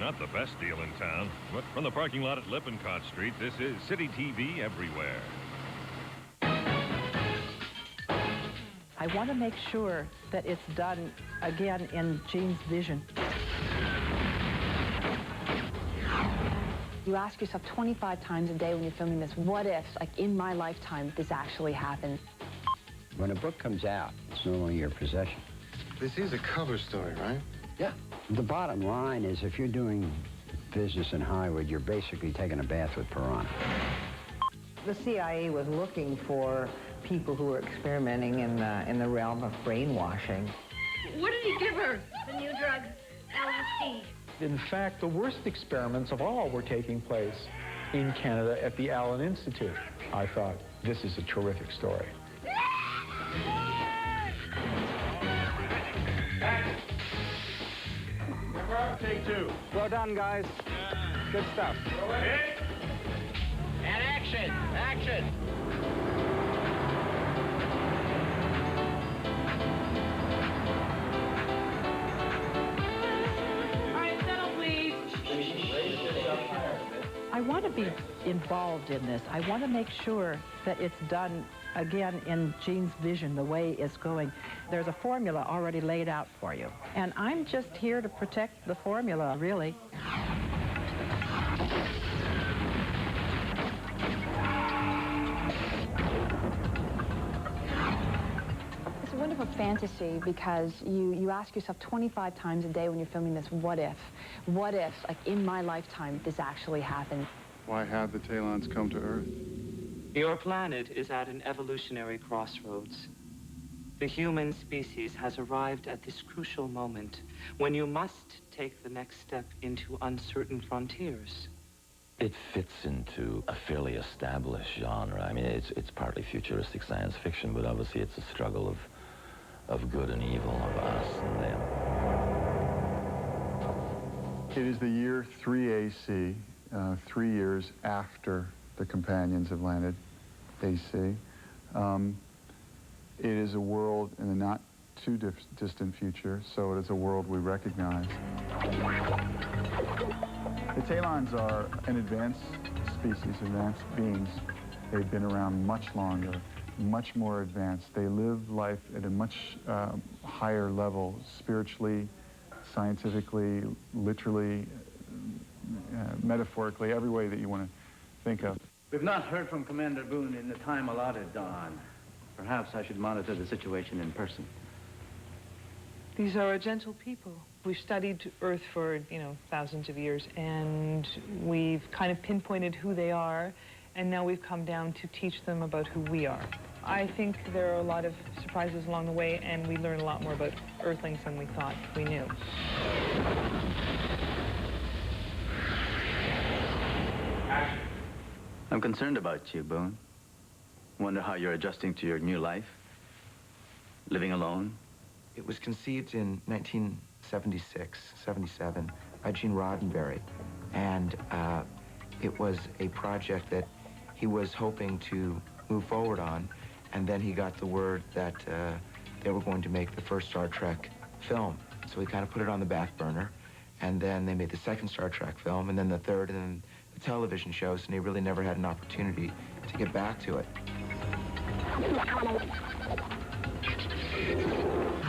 Not the best deal in town, but from the parking lot at Lippincott Street, this is City TV Everywhere. I want to make sure that it's done again in Gene's vision. You ask yourself 25 times a day when you're filming this, what if, like in my lifetime, this actually happened? When a book comes out, it's no longer your possession. This is a cover story, right? Yeah. The bottom line is if you're doing business in Hollywood, you're basically taking a bath with piranha. The CIA was looking for people who were experimenting in the realm of brainwashing. What did he give her? The new drug, LSD. In fact, the worst experiments of all were taking place in Canada at the Allen Institute. I thought, this is a terrific story. Take two. Well done, guys. Good stuff. And action! Action! All right, settle, please. I want to be involved in this. I want to make sure that it's done again in Gene's vision, the way it's going. There's a formula already laid out for you. And I'm just here to protect the formula, really. It's a wonderful fantasy because you ask yourself 25 times a day when you're filming this, what if? What if, like in my lifetime, this actually happened? Why have the Talons come to Earth? Your planet is at an evolutionary crossroads. The human species has arrived at this crucial moment when you must take the next step into uncertain frontiers. It fits into a fairly established genre. I mean, it's partly futuristic science fiction, but obviously it's a struggle of good and evil, of us and them. It is the year 3 AC, 3 years after the companions have landed, AC. It is a world in the not too distant future, so it is a world we recognize. The Talons are an advanced species, advanced beings. They've been around much longer, much more advanced. They live life at a much higher level, spiritually, scientifically, literally, metaphorically, every way that you want to think of. We've not heard from Commander Boone in the time allotted, Don. Perhaps I should monitor the situation in person. These are a gentle people. We've studied Earth for, thousands of years, and we've kind of pinpointed who they are, and now we've come down to teach them about who we are. I think there are a lot of surprises along the way, and we learn a lot more about Earthlings than we thought we knew. I'm concerned about you, Boone. Wonder how you're adjusting to your new life. Living alone. It was conceived in 1976, 77 by Gene Roddenberry. And it was a project that he was hoping to move forward on. And then he got the word that they were going to make the first Star Trek film. So he kind of put it on the back burner. And then they made the second Star Trek film, and then the third, and then the television shows, and he really never had an opportunity to get back to it.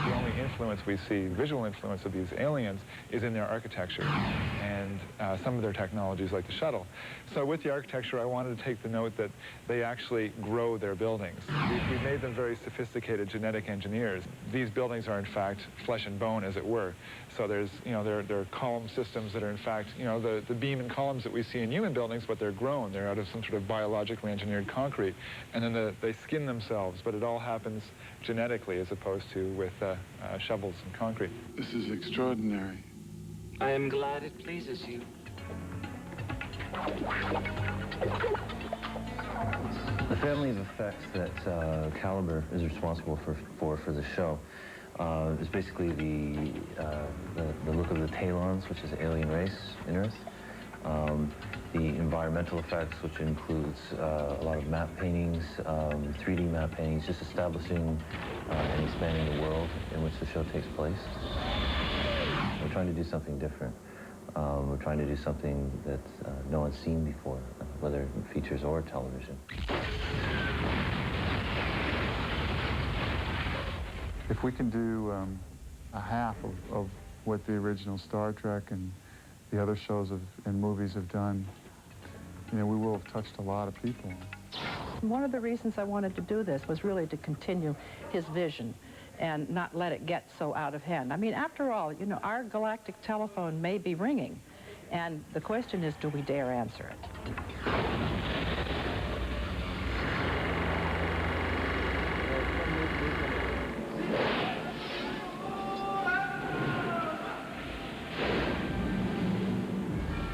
The only influence we see, visual influence of these aliens, is in their architecture and some of their technologies like the shuttle. So with the architecture, I wanted to take the note that they actually grow their buildings. We made them very sophisticated genetic engineers. These buildings are in fact flesh and bone, as it were. So there's, there are column systems that are in fact, the beam and columns that we see in human buildings, but they're grown. They're out of some sort of biologically engineered concrete. And then they skin themselves, but it all happens genetically as opposed to with shovels and concrete. This is extraordinary. I am glad it pleases you. The family of effects that Caliber is responsible for the show is basically the look of the Talons, which is an alien race in Earth. The environmental effects, which includes a lot of map paintings, 3D map paintings, just establishing and expanding the world in which the show takes place. We're trying to do something different. We're trying to do something that no one's seen before, whether in features or television. If we can do a half of what the original Star Trek and the other shows and movies have done, you know, we will have touched a lot of people. One of the reasons I wanted to do this was really to continue his vision and not let it get so out of hand. I mean, after all, you know, our galactic telephone may be ringing, and the question is, do we dare answer it?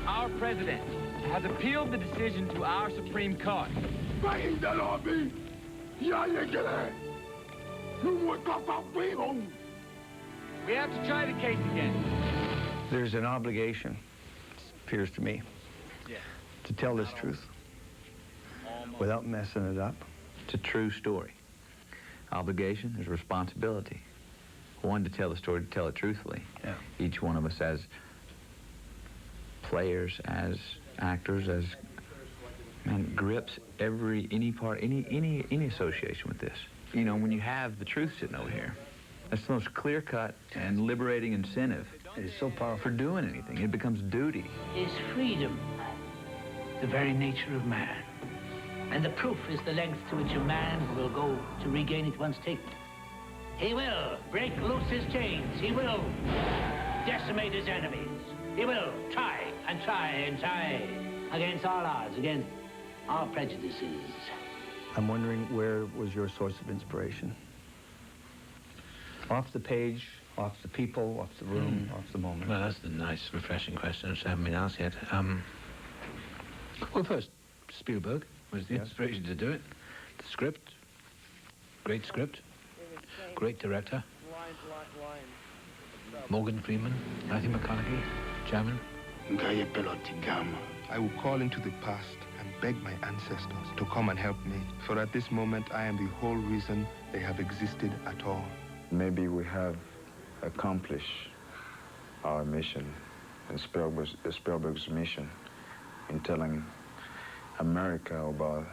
Our president has appealed the decision to our Supreme Court. We have to try the case again. There's an obligation, it appears to me, to tell this truth without messing it up. It's a true story. Obligation is responsibility. One, to tell the story, to tell it truthfully. Yeah. Each one of us as players, as actors, as grips any association with this. You know, when you have the truth sitting over here, that's the most clear-cut and liberating incentive. It is so powerful. For doing anything. It becomes duty. Is freedom the very nature of man? And the proof is the length to which a man will go to regain it once taken. He will break loose his chains. He will decimate his enemies. He will try and try and try against all odds, against all prejudices. I'm wondering, where was your source of inspiration? Off the page, off the people, off the room, off the moment? Well, that's a nice, refreshing question, which I haven't been asked yet. Well, first, Spielberg was the inspiration to do it. The script, great script, great director. Morgan Freeman, Matthew McConaughey, Chairman. I will call into the past and beg my ancestors to come and help me, for at this moment I am the whole reason they have existed at all. Maybe we have accomplished our mission and Spielberg's mission in telling America about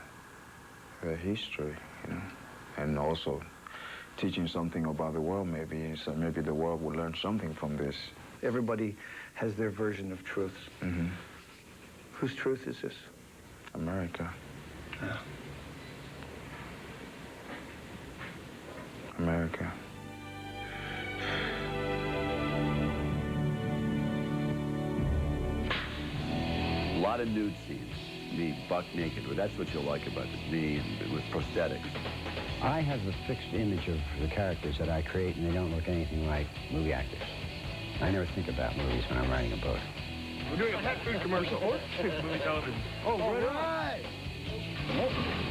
their history, you know, and also teaching something about the world, maybe, so maybe the world will learn something from this. Everybody has their version of truth. Mm-hmm. Whose truth is this? America. Yeah. America. A lot of nude scenes. Me buck naked. Well, that's what you'll like about it. Me with prosthetics. I have a fixed image of the characters that I create, and they don't look anything like movie actors. I never think about movies when I'm writing a book. We're doing a pet food commercial. Movie television. Oh, right.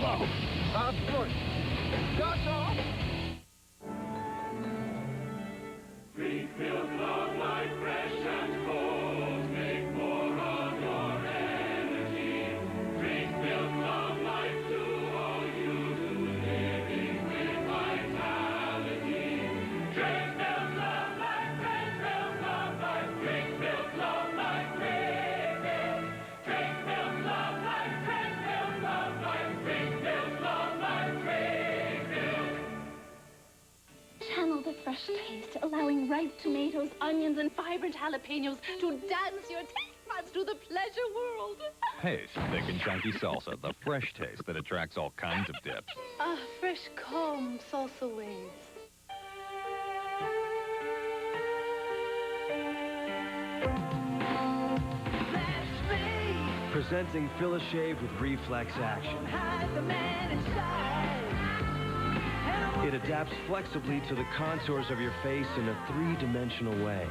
Wow. Good. Shots off. Drink milk, love life fresh and cold. Make more of your energy. Drink milk, love life to all you do. Living with vitality. Drink milk, love life. Drink milk, love life. Drink milk, love life. Drink milk. Drink milk, love life. Drink milk, love life. Drink milk, love life. Drink milk. Channel the fresh taste, allowing ripe tomatoes, onions, and vibrant jalapenos to dance your taste buds to the pleasure world. Pace, thick and chunky salsa, the fresh taste that attracts all kinds of dips. Ah, fresh calm salsa waves. Presenting Fill a Shave with Reflex Action. It adapts flexibly to the contours of your face in a three-dimensional way.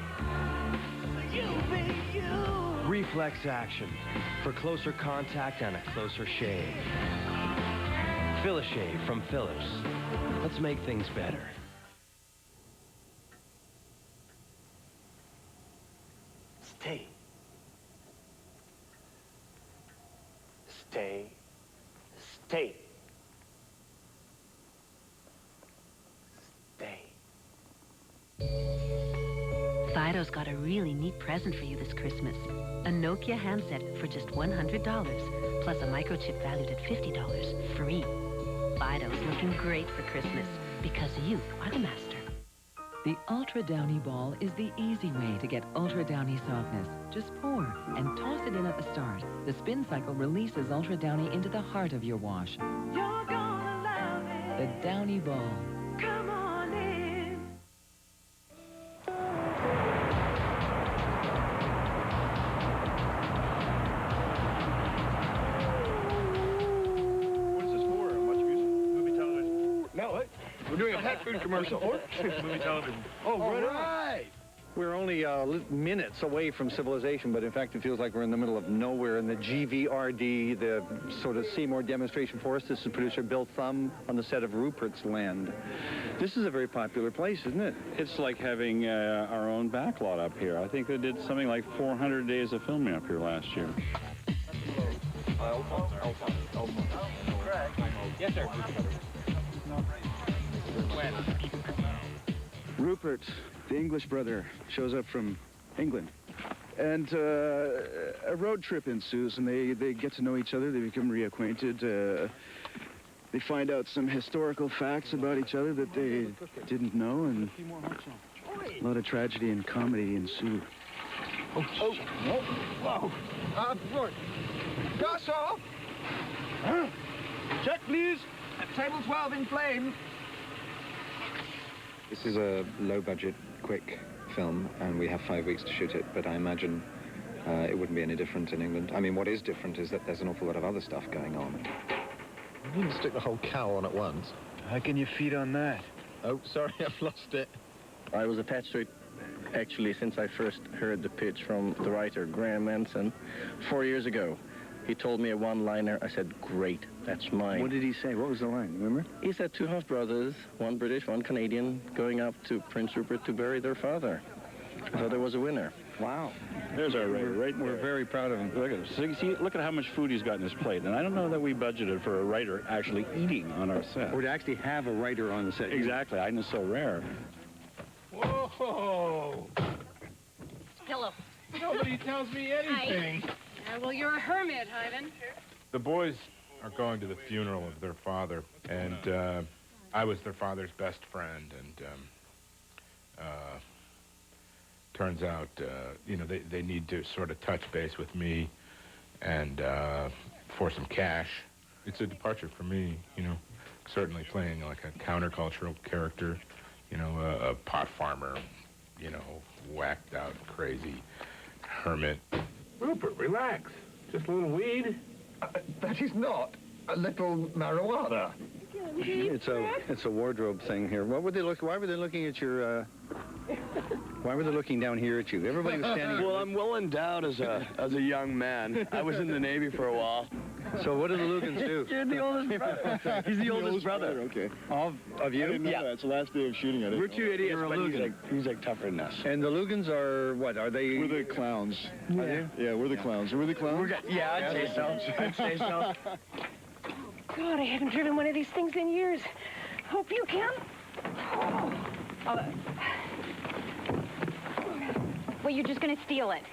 Reflex Action for closer contact and a closer shave. Fill a Shave from Philips. Let's make things better. Stay. Stay. Stay. Stay. Fido's got a really neat present for you this Christmas. A Nokia handset for just $100, plus a microchip valued at $50, free. Fido's looking great for Christmas, because you are the master. The Ultra Downy Ball is the easy way to get Ultra Downy softness. Just pour and toss it in at the start. The spin cycle releases Ultra Downy into the heart of your wash. You're gonna love it. The Downy Ball. Come on in. What is this for? Much music? Movie television? No, what? We're doing a pet food commercial. Movie television. Oh, right. We're only minutes away from civilization, but in fact it feels like we're in the middle of nowhere in the GVRD, the sort of Seymour demonstration forest. This is producer Bill Thumb on the set of Rupert's Land. This is a very popular place, isn't it? It's like having our own backlot up here. I think they did something like 400 days of filming up here last year. Yes, sir. Rupert, the English brother, shows up from England. And a road trip ensues, and they get to know each other. They become reacquainted. They find out some historical facts about each other that they didn't know, and a lot of tragedy and comedy ensue. Whoa. Roy. Gas off! Check, please. Table 12 in flames. This is a low-budget, quick film, and we have 5 weeks to shoot it, but I imagine it wouldn't be any different in England. I mean, what is different is that there's an awful lot of other stuff going on. You didn't stick the whole cow on at once. How can you feed on that? Oh, sorry, I've lost it. I was attached to it, actually, since I first heard the pitch from the writer, Graham Manson, 4 years ago. He told me a one-liner. I said, great, that's mine. What did he say? What was the line, remember? He said two half-brothers, one British, one Canadian, going up to Prince Rupert to bury their father. So there was a winner. Wow. There's our writer, right? We're very proud of him. Look at him. See, look at how much food he's got in his plate. And I don't know that we budgeted for a writer actually eating on our set. Or to actually have a writer on the set. Exactly. I know, it's so rare. Whoa! Hello. Nobody tells me anything. Well, you're a hermit, Ivan. The boys are going to the funeral of their father, and I was their father's best friend, and turns out, you know, they need to sort of touch base with me and for some cash. It's a departure for me, you know, certainly playing like a countercultural character, you know, a pot farmer, you know, whacked out, crazy hermit. Rupert, relax. Just a little weed. That is not a little marijuana. It's a wardrobe thing here. Why were they looking at your? Why were they looking down here at you? Everybody was standing. Well, I'm well endowed as a young man. I was in the Navy for a while. So what do the Lugans do? You're the oldest brother. He's the oldest brother. Okay. Of you? I didn't know that. It's the last day of shooting. I didn't We're know two that. idiots, You're a but Lugan. he's like tougher than us. And the Lugans are what? Are they? We're the clowns. Yeah. Yeah, we're the clowns. Are we the clowns? Yeah, I'd say so. I'd say so. God, I haven't driven one of these things in years. Hope you can. Well, you're just gonna steal it.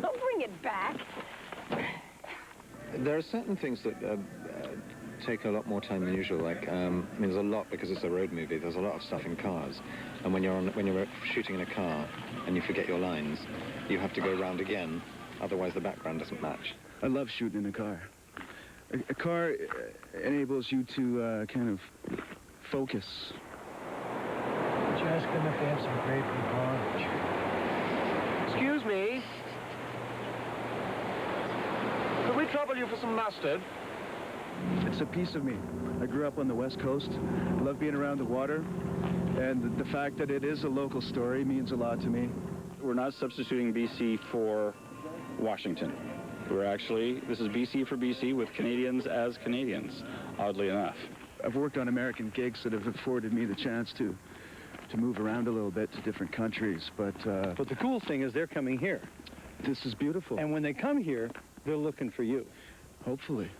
Don't bring it back. There are certain things that take a lot more time than usual. Like, I mean, there's a lot because it's a road movie. There's a lot of stuff in cars, and when you're shooting in a car and you forget your lines, you have to go round again. Otherwise, the background doesn't match. I love shooting in a car. A car enables you to kind of focus. Just ask them if they have some grapefruit orange. Excuse me. Could we trouble you for some mustard? It's a piece of me. I grew up on the West Coast. Love being around the water. And the fact that it is a local story means a lot to me. We're not substituting BC for Washington. We're actually, this is BC for BC with Canadians as Canadians, oddly enough. I've worked on American gigs that have afforded me the chance to move around a little bit to different countries, but the cool thing is they're coming here. This is beautiful. And when they come here, they're looking for you. Hopefully.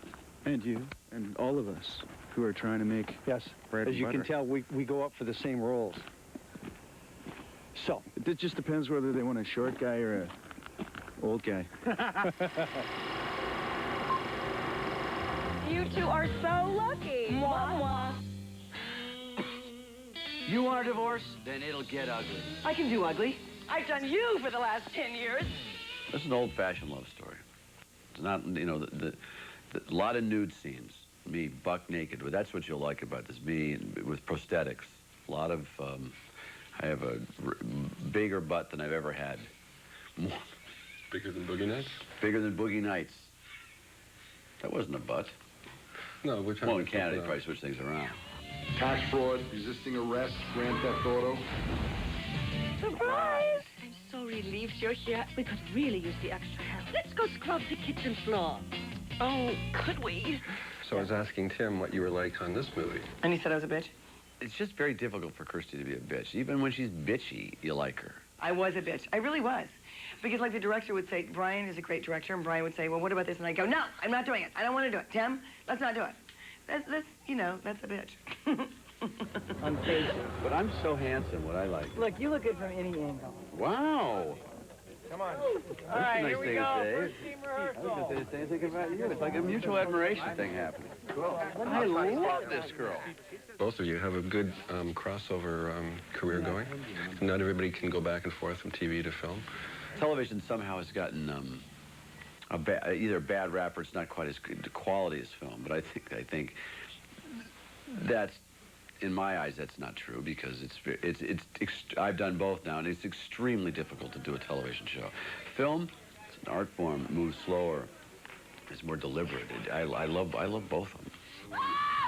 And you, and all of us who are trying to make yes. bread As and you butter. can tell, we go up for the same roles. So, it just depends whether they want a short guy or a old guy. You two are so lucky. Mwah, mwah. You want a divorce? Then it'll get ugly. I can do ugly. I've done you for the last 10 years. This is an old-fashioned love story. It's not, you know, the lot of nude scenes. Me buck naked. Well, that's what you'll like about this. Me with prosthetics. A lot of, I have a bigger butt than I've ever had. Bigger than Boogie Nights? Bigger than Boogie Nights. That wasn't a butt. No, we're trying well, in Canada, you probably switch things around. Cash fraud, resisting arrest, grand theft auto. Surprise! I'm so relieved you're here. We could really use the extra help. Let's go scrub the kitchen floor. Oh, could we? So I was asking Tim what you were like on this movie. And he said I was a bitch? It's just very difficult for Kirsty to be a bitch. Even when she's bitchy, you like her. I was a bitch. I really was. Because like the director would say, Brian is a great director, and Brian would say, well, what about this? And I'd go, no, I'm not doing it. I don't want to do it. Tim, let's not do it. That's you know, that's a bitch. On paper. But I'm so handsome, what I like. Look, you look good from any angle. Wow. Come on. That's All right, a nice here we thing go. to say. First team rehearsal. I was just going to say the same thing about you. It's like a mutual admiration thing happening. I love this girl. Both of you have a good crossover career going. Not everybody can go back and forth from TV to film. Television somehow has gotten either a bad rap or it's not quite as good quality as film. But I think that's, in my eyes, that's not true because I've done both now, and it's extremely difficult to do a television show. Film, it's an art form, moves slower, it's more deliberate. I love both of them.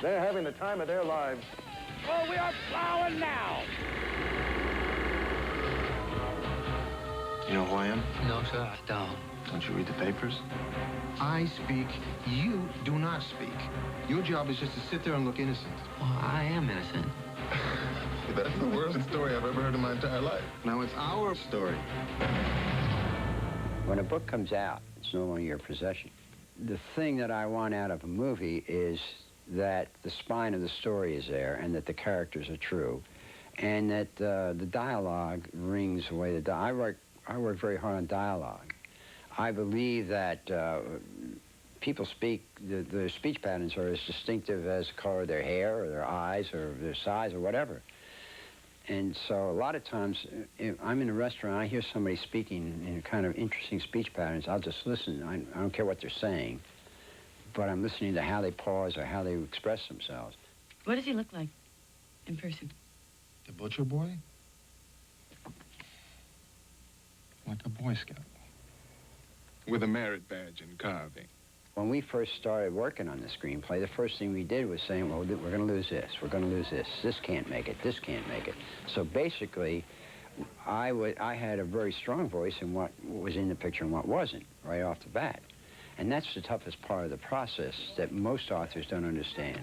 They're having the time of their lives. Oh, we are plowing now. You know who I am? No, sir, I don't. Don't you read the papers? I speak, you do not speak. Your job is just to sit there and look innocent. Well, I am innocent. That's the worst story I've ever heard in my entire life. Now, it's our story. When a book comes out, it's no longer your possession. The thing that I want out of a movie is that the spine of the story is there and that the characters are true and that the dialogue rings away the dialogue. I work very hard on dialogue. I believe that people speak, their speech patterns are as distinctive as the color of their hair or their eyes or their size or whatever. And so a lot of times, if I'm in a restaurant, I hear somebody speaking in kind of interesting speech patterns, I'll just listen. I don't care what they're saying, but I'm listening to how they pause or how they express themselves. What does he look like in person? The butcher boy? Like a Boy Scout. With a merit badge in carving. When we first started working on the screenplay, the first thing we did was saying, well, we're going to lose this, we're going to lose this, this can't make it, this can't make it. So basically, I had a very strong voice in what was in the picture and what wasn't, right off the bat. And that's the toughest part of the process that most authors don't understand.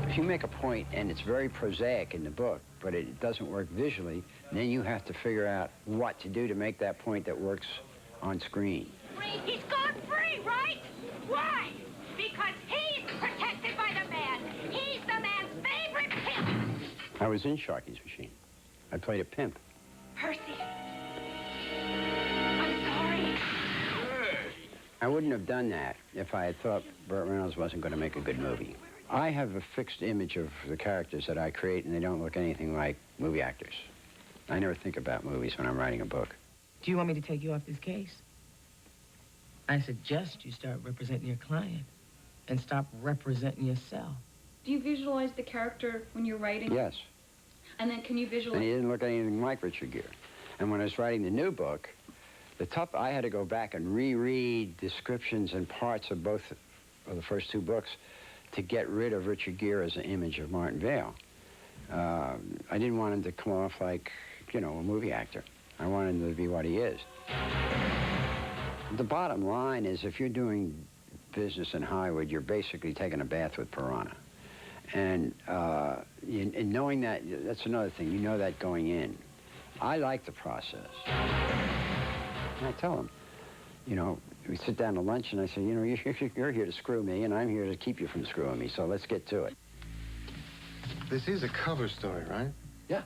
If you make a point and it's very prosaic in the book, but it doesn't work visually, then you have to figure out what to do to make that point that works on screen. He's gone free, right? Why? Because he's protected by the man. He's the man's favorite pimp. I was in Sharky's Machine. I played a pimp. Percy. I'm sorry. I wouldn't have done that if I had thought Burt Reynolds wasn't going to make a good movie. I have a fixed image of the characters that I create, and they don't look anything like movie actors. I never think about movies when I'm writing a book. Do you want me to take you off this case? I suggest you start representing your client and stop representing yourself. Do you visualize the character when you're writing? Yes. And then can you visualize... And he didn't look anything like Richard Gere. And when I was writing the new book, I had to go back and reread descriptions and parts of both of the first two books to get rid of Richard Gere as an image of Martin Vale. I didn't want him to come off like, you know, a movie actor. I wanted him to be what he is. The bottom line is if you're doing business in Hollywood, you're basically taking a bath with piranha. And knowing that, that's another thing. You know that going in. I like the process. And I tell them, you know, we sit down to lunch and I say, you know, you're here to screw me and I'm here to keep you from screwing me, so let's get to it. This is a cover story, right? Yeah.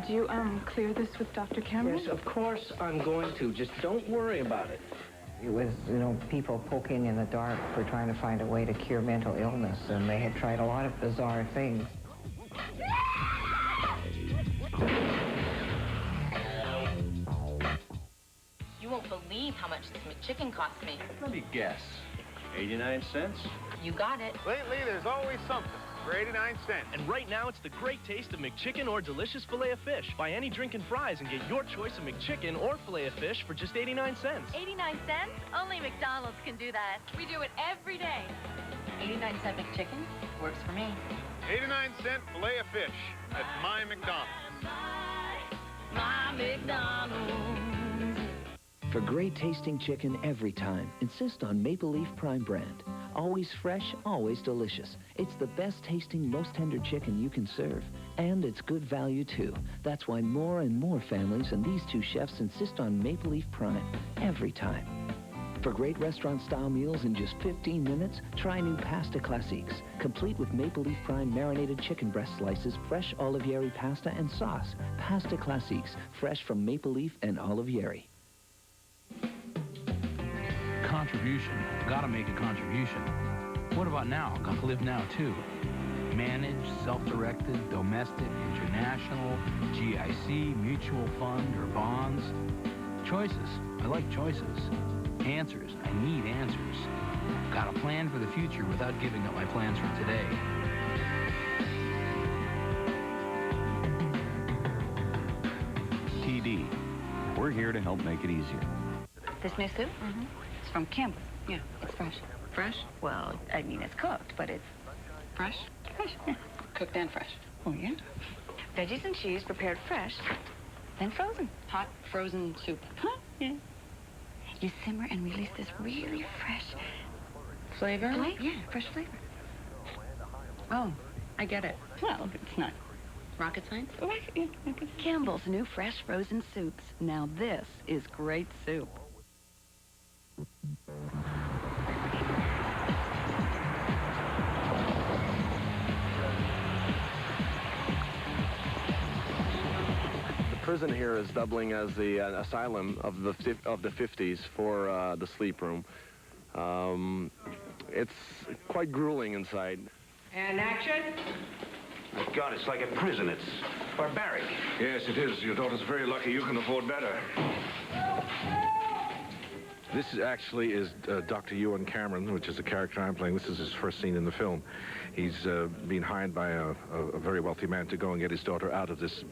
you, clear this with Dr. Cameron? Yes, of course I'm going to. Just don't worry about it. It was, people poking in the dark for trying to find a way to cure mental illness, and they had tried a lot of bizarre things. You won't believe how much this McChicken cost me. Let me guess. 89 cents? You got it. Lately, there's always something for 89 cents. And right now, it's the great taste of McChicken or delicious filet of fish. Buy any drink and fries and get your choice of McChicken or filet of fish for just 89 cents. 89 cents? Only McDonald's can do that. We do it every day. 89-cent McChicken works for me. 89-cent filet of fish at my McDonald's. My McDonald's. For great tasting chicken every time, insist on Maple Leaf Prime brand. Always fresh, always delicious. It's the best tasting, most tender chicken you can serve. And it's good value too. That's why more and more families and these two chefs insist on Maple Leaf Prime every time. For great restaurant-style meals in just 15 minutes, try new Pasta Classiques, complete with Maple Leaf Prime marinated chicken breast slices, fresh Olivieri pasta and sauce. Pasta Classiques, fresh from Maple Leaf and Olivieri. Contribution. Gotta make a contribution. What about now? Gotta live now, too. Managed, self-directed, domestic, international, GIC, mutual fund, or bonds. Choices. I like choices. Answers. I need answers. Got a plan for the future without giving up my plans for today. TD. We're here to help make it easier. This new soup? Mm-hmm. It's from Campbell's. Yeah, it's fresh. Fresh? Well, I mean, it's cooked, but it's... Fresh? Fresh, yeah. Cooked and fresh. Oh, yeah. Veggies and cheese prepared fresh, then frozen. Hot, frozen soup. Huh? Yeah. You simmer and release this really fresh... Flavor? Yeah, fresh flavor. Oh, I get it. Well, it's not rocket science. Yeah. Campbell's new fresh frozen soups. Now this is great soup. The prison here is doubling as the asylum of the 50s for the sleep room. It's quite grueling inside. And action. My God, it's like a prison. It's barbaric. Yes, it is. Your daughter's very lucky. You can afford better. This actually is Dr. Ewan Cameron, which is the character I'm playing. This is his first scene in the film. He's been hired by a very wealthy man to go and get his daughter out of this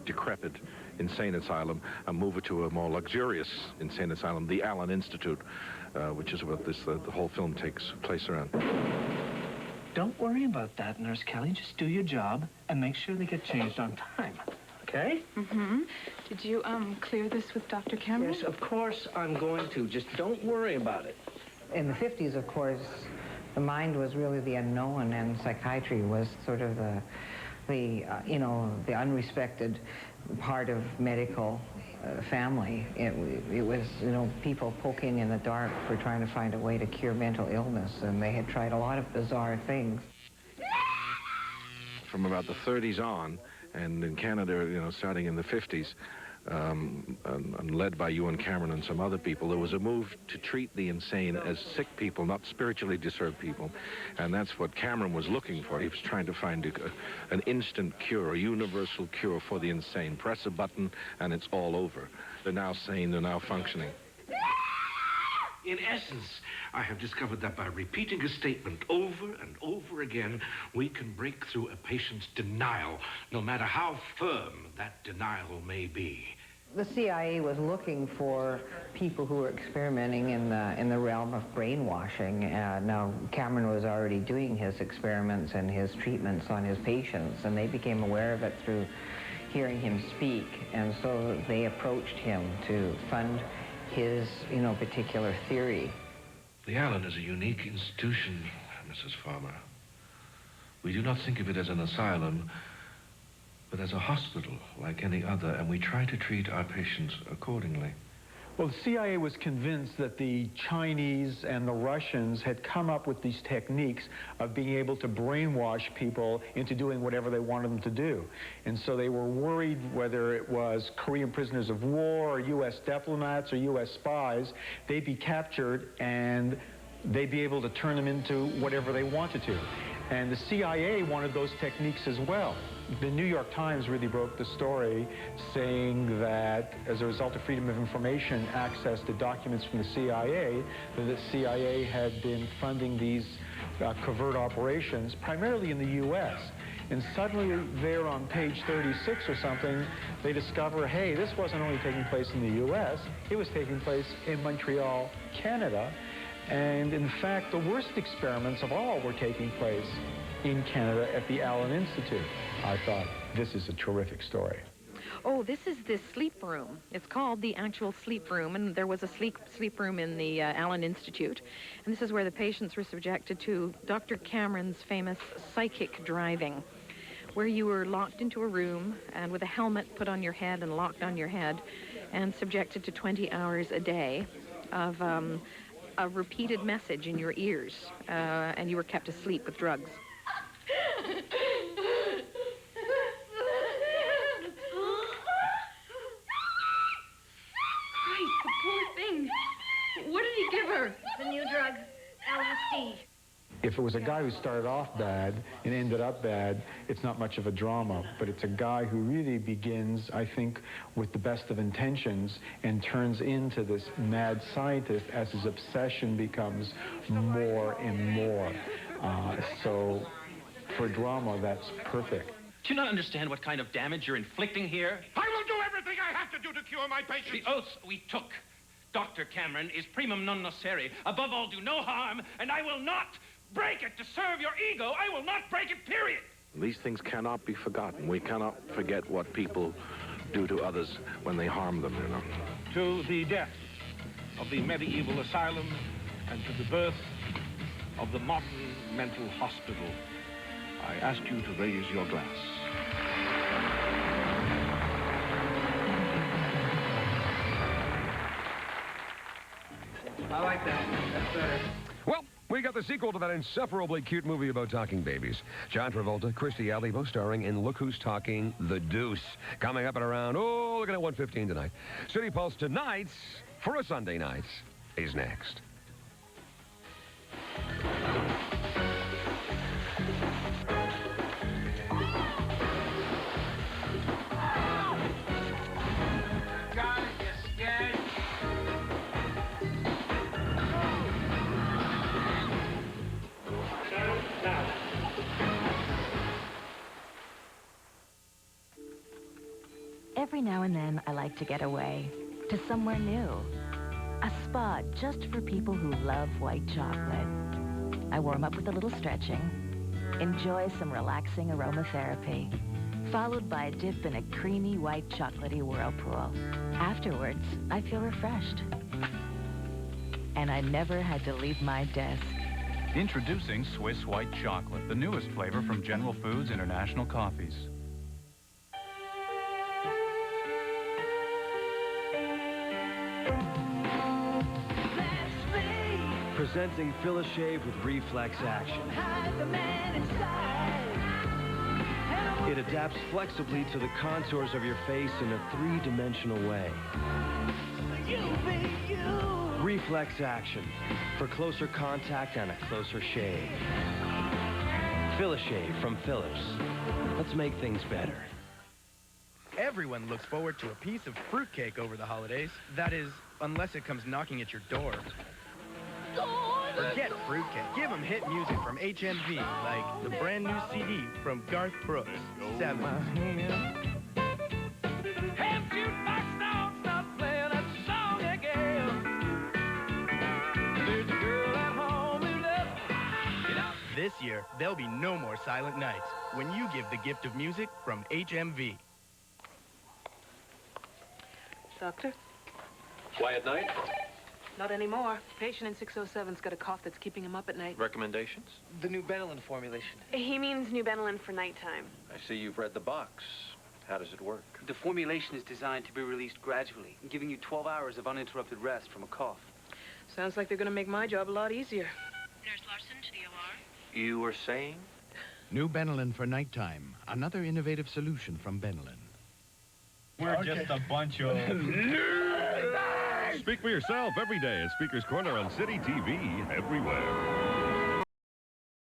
decrepit insane asylum and move her to a more luxurious insane asylum, the Allen Institute, which is what the whole film takes place around. Don't worry about that, Nurse Kelly. Just do your job and make sure they get changed on time. Okay? Mm-hmm. Did you, clear this with Dr. Cameron? Yes, of course I'm going to. Just don't worry about it. In the 50s, of course, the mind was really the unknown, and psychiatry was sort of the unrespected part of medical family. It was, people poking in the dark for trying to find a way to cure mental illness, and they had tried a lot of bizarre things. From about the 30s on, and in Canada, starting in the 50s, and led by Ewan Cameron and some other people, there was a move to treat the insane as sick people, not spiritually disturbed people. And that's what Cameron was looking for. He was trying to find an instant cure, a universal cure for the insane. Press a button and it's all over. They're now sane, they're now functioning. In essence, I have discovered that by repeating a statement over and over again, we can break through a patient's denial, no matter how firm that denial may be. The CIA was looking for people who were experimenting in the realm of brainwashing. Now, Cameron was already doing his experiments and his treatments on his patients, and they became aware of it through hearing him speak, and so they approached him to fund his, particular theory. The Allen is a unique institution, Mrs. Farmer. We do not think of it as an asylum, but as a hospital like any other, and we try to treat our patients accordingly. Well, the CIA was convinced that the Chinese and the Russians had come up with these techniques of being able to brainwash people into doing whatever they wanted them to do. And so they were worried whether it was Korean prisoners of war or U.S. diplomats or U.S. spies, they'd be captured and they'd be able to turn them into whatever they wanted to. And the CIA wanted those techniques as well. The New York Times really broke the story, saying that as a result of Freedom of Information access to documents from the CIA, that the CIA had been funding these covert operations, primarily in the U.S. And suddenly there on page 36 or something, they discover, hey, this wasn't only taking place in the U.S., it was taking place in Montreal, Canada. And in fact, the worst experiments of all were taking place in Canada at the Allen Institute. I thought, this is a terrific story. Oh, this is the sleep room. It's called the actual sleep room, and there was a sleep room in the Allen Institute. And this is where the patients were subjected to Dr. Cameron's famous psychic driving, where you were locked into a room and with a helmet put on your head and locked on your head and subjected to 20 hours a day of a repeated message in your ears, and you were kept asleep with drugs. Christ, the poor thing. What did he give her? The new drug, LSD. If it was a guy who started off bad and ended up bad, it's not much of a drama. But it's a guy who really begins, I think, with the best of intentions and turns into this mad scientist as his obsession becomes more and more. So for drama, that's perfect. Do you not understand what kind of damage you're inflicting here? I will do everything I have to do to cure my patients. The oaths we took. Dr. Cameron is primum non nocere. Above all, do no harm, and I will not break it to serve your ego. I will not break it, period. These things cannot be forgotten. We cannot forget what people do to others when they harm them, you know. To the death of the medieval asylum and to the birth of the modern mental hospital, I ask you to raise your glass. I like that. That's better. Well, we got the sequel to that insufferably cute movie about talking babies. John Travolta, Kirstie Alley, both starring in Look Who's Talking, The Deuce. Coming up at around, looking at 1:15 tonight. City Pulse tonight's, for a Sunday night, is next. Every now and then, I like to get away to somewhere new. A spa just for people who love white chocolate. I warm up with a little stretching, enjoy some relaxing aromatherapy, followed by a dip in a creamy white chocolatey whirlpool. Afterwards, I feel refreshed. And I never had to leave my desk. Introducing Swiss White Chocolate, the newest flavor from General Foods International Coffees. Presenting Fill-A-Shave with Reflex Action. It adapts flexibly to the contours of your face in a three-dimensional way. Reflex Action for closer contact and a closer shave. Fill-A-Shave from Philips. Let's make things better. Everyone looks forward to a piece of fruitcake over the holidays. That is, unless it comes knocking at your door. Forget fruitcake. Give them hit music from HMV, like the brand new CD from Garth Brooks, 7. This year, there'll be no more silent nights when you give the gift of music from HMV. Doctor? Quiet night? Not anymore. Patient in 607's got a cough that's keeping him up at night. Recommendations? The new Benylin formulation. He means new Benylin for nighttime. I see you've read the box. How does it work? The formulation is designed to be released gradually, giving you 12 hours of uninterrupted rest from a cough. Sounds like they're going to make my job a lot easier. Nurse Larson to the OR. You were saying? New Benylin for nighttime. Another innovative solution from Benylin. We're just a bunch of... Speak for yourself every day at Speaker's Corner on City TV everywhere.